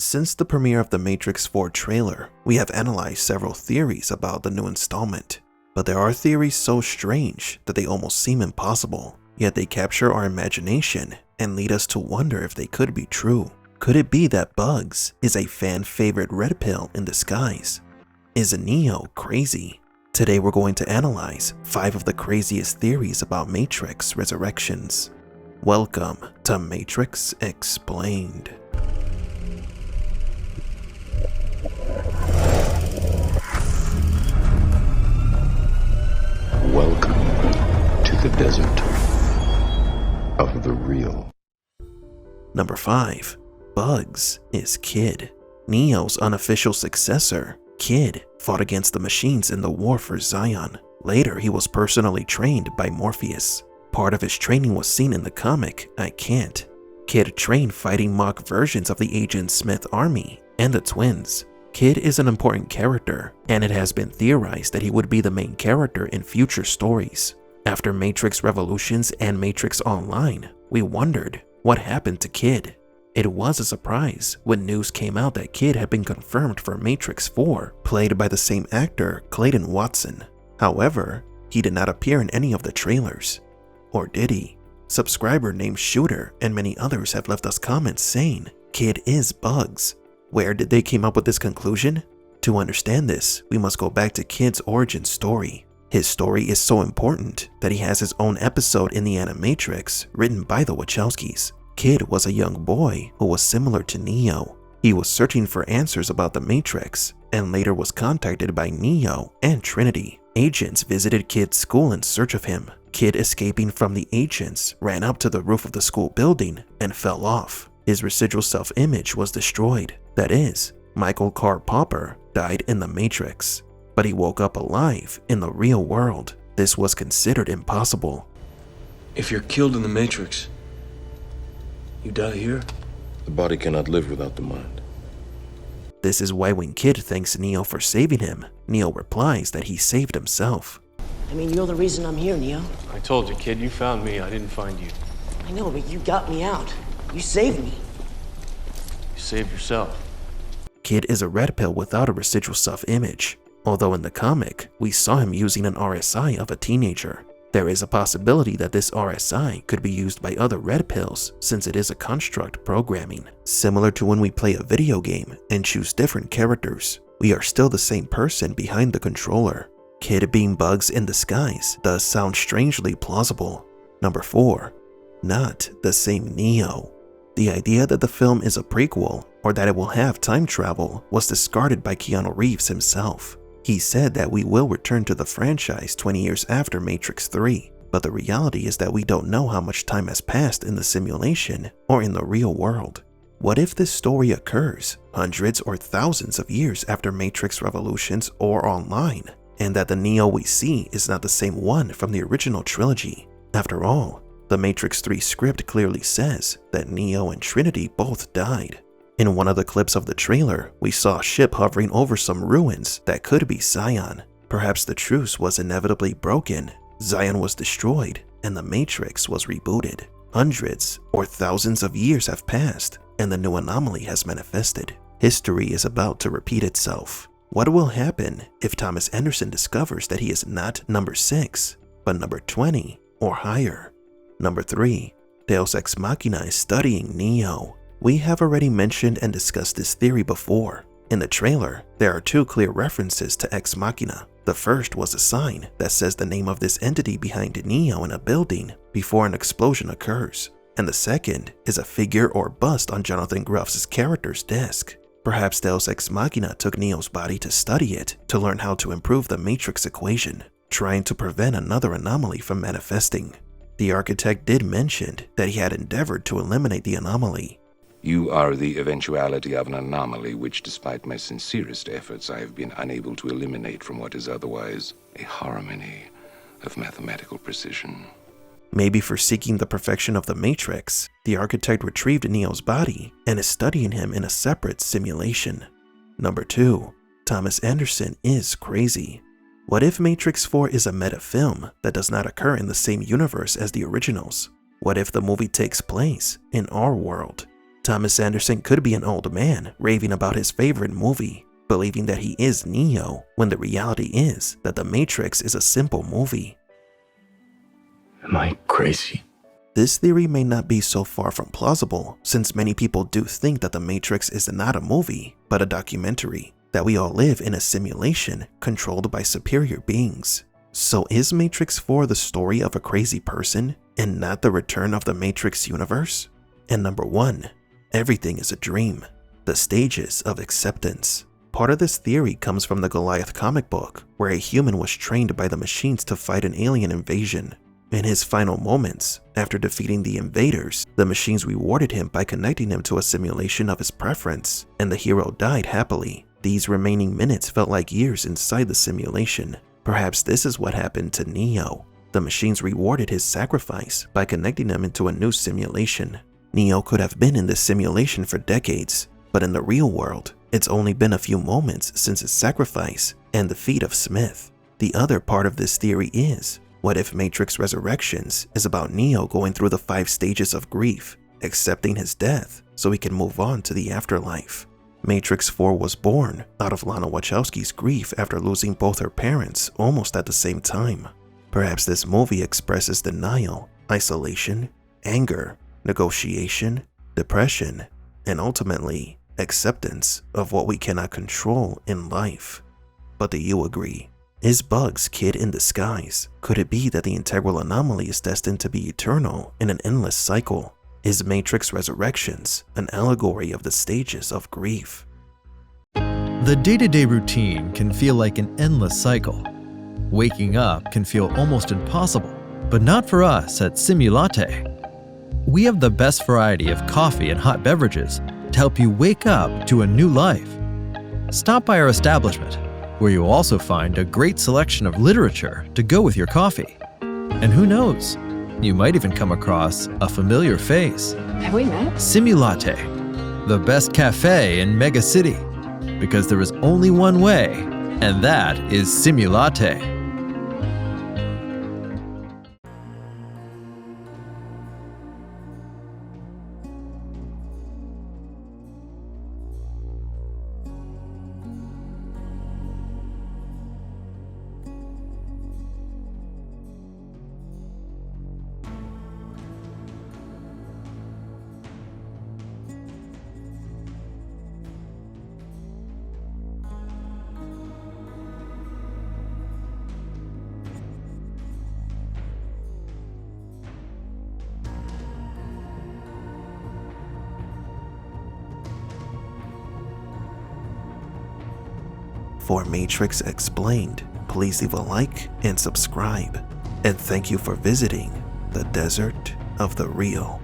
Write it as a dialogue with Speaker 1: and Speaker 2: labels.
Speaker 1: Since the premiere of the Matrix 4 trailer, we have analyzed several theories about the new installment. But there are theories so strange that they almost seem impossible, yet they capture our imagination and lead us to wonder if they could be true. Could it be that Bugs is a fan-favorite red pill in disguise? Is Neo crazy? Today we're going to analyze 5 of the craziest theories about Matrix Resurrections. Welcome to Matrix Explained.
Speaker 2: Welcome to the desert of the real.
Speaker 1: Number 5. Bugs is Kid. Neo's unofficial successor, Kid, fought against the machines in the war for Zion. Later, he was personally trained by Morpheus. Part of his training was seen in the comic I Can't. Kid trained fighting mock versions of the Agent Smith army and the twins. Kid is an important character, and it has been theorized that he would be the main character in future stories. After Matrix Revolutions and Matrix Online, we wondered what happened to Kid. It was a surprise when news came out that Kid had been confirmed for Matrix 4, played by the same actor, Clayton Watson. However, he did not appear in any of the trailers. Or did he? Subscriber named Shooter and many others have left us comments saying Kid is Bugs. Where did they come up with this conclusion? To understand this, we must go back to Kid's origin story. His story is so important that he has his own episode in the Animatrix written by the Wachowskis. Kid was a young boy who was similar to Neo. He was searching for answers about the Matrix and later was contacted by Neo and Trinity. Agents visited Kid's school in search of him. Kid, escaping from the agents, ran up to the roof of the school building and fell off. His residual self-image was destroyed. That is, Michael Carr Popper died in the Matrix, but he woke up alive in the real world. This was considered impossible.
Speaker 3: If you're killed in the Matrix, you die here?
Speaker 2: The body cannot live without the mind.
Speaker 1: This is why when Kid thanks Neo for saving him, Neo replies that he saved himself.
Speaker 4: I mean, you're the reason I'm here, Neo.
Speaker 3: I told you, kid, you found me, I didn't find you.
Speaker 4: I know, but you got me out. You saved me.
Speaker 3: You saved yourself.
Speaker 1: Kid is a red pill without a residual self-image, although in the comic, we saw him using an RSI of a teenager. There is a possibility that this RSI could be used by other red pills since it is a construct programming. Similar to when we play a video game and choose different characters, we are still the same person behind the controller. Kid being Bugs in disguise does sound strangely plausible. Number 4. Not the same Neo. The idea that the film is a prequel or that it will have time travel was discarded by Keanu Reeves himself. He said that we will return to the franchise 20 years after Matrix 3, but the reality is that we don't know how much time has passed in the simulation or in the real world. What if this story occurs hundreds or thousands of years after Matrix Revolutions or Online, and that the Neo we see is not the same one from the original trilogy? After all, the Matrix 3 script clearly says that Neo and Trinity both died. In one of the clips of the trailer, we saw a ship hovering over some ruins that could be Zion. Perhaps the truce was inevitably broken, Zion was destroyed, and the Matrix was rebooted. Hundreds or thousands of years have passed, and the new anomaly has manifested. History is about to repeat itself. What will happen if Thomas Anderson discovers that he is not number 6, but number 20 or higher? Number 3. Deus Ex Machina is studying Neo. We have already mentioned and discussed this theory before. In the trailer, there are 2 clear references to Ex Machina. The first was a sign that says the name of this entity behind Neo in a building before an explosion occurs. And the second is a figure or bust on Jonathan Groff's character's desk. Perhaps Deus Ex Machina took Neo's body to study it to learn how to improve the Matrix equation, trying to prevent another anomaly from manifesting. The architect did mention that he had endeavored to eliminate the anomaly.
Speaker 5: You are the eventuality of an anomaly which, despite my sincerest efforts, I have been unable to eliminate from what is otherwise a harmony of mathematical precision.
Speaker 1: Maybe for seeking the perfection of the Matrix, the architect retrieved Neo's body and is studying him in a separate simulation. Number 2. Thomas Anderson is crazy. What if Matrix 4 is a meta film that does not occur in the same universe as the originals? What if the movie takes place in our world? Thomas Anderson could be an old man raving about his favorite movie, believing that he is Neo when the reality is that The Matrix is a simple movie.
Speaker 3: Am I crazy?
Speaker 1: This theory may not be so far from plausible, since many people do think that The Matrix is not a movie, but a documentary, that we all live in a simulation controlled by superior beings. So is Matrix 4 the story of a crazy person, and not the return of the Matrix universe? And number 1, everything is a dream. The stages of acceptance. Part of this theory comes from the Goliath comic book, where a human was trained by the machines to fight an alien invasion. In his final moments, after defeating the invaders, the machines rewarded him by connecting him to a simulation of his preference, and the hero died happily. These remaining minutes felt like years inside the simulation. Perhaps this is what happened to Neo. The machines rewarded his sacrifice by connecting him into a new simulation. Neo could have been in this simulation for decades, but in the real world, it's only been a few moments since his sacrifice and the feat of Smith. The other part of this theory is, what if Matrix Resurrections is about Neo going through the 5 stages of grief, accepting his death so he can move on to the afterlife? Matrix 4 was born out of Lana Wachowski's grief after losing both her parents almost at the same time. Perhaps this movie expresses denial, isolation, anger, negotiation, depression, and ultimately, acceptance of what we cannot control in life. But do you agree? Is Bugs Kid in disguise? Could it be that the integral anomaly is destined to be eternal in an endless cycle? Is Matrix Resurrections an allegory of the stages of grief?
Speaker 6: The day-to-day routine can feel like an endless cycle. Waking up can feel almost impossible, but not for us at Simulatte. We have the best variety of coffee and hot beverages to help you wake up to a new life. Stop by our establishment, where you'll also find a great selection of literature to go with your coffee. And who knows, you might even come across a familiar face.
Speaker 7: Have we met?
Speaker 6: Simulatte, the best cafe in Mega City, because there is only one way, and that is Simulatte.
Speaker 1: For Matrix Explained, please leave a like and subscribe. And thank you for visiting the Desert of the Real.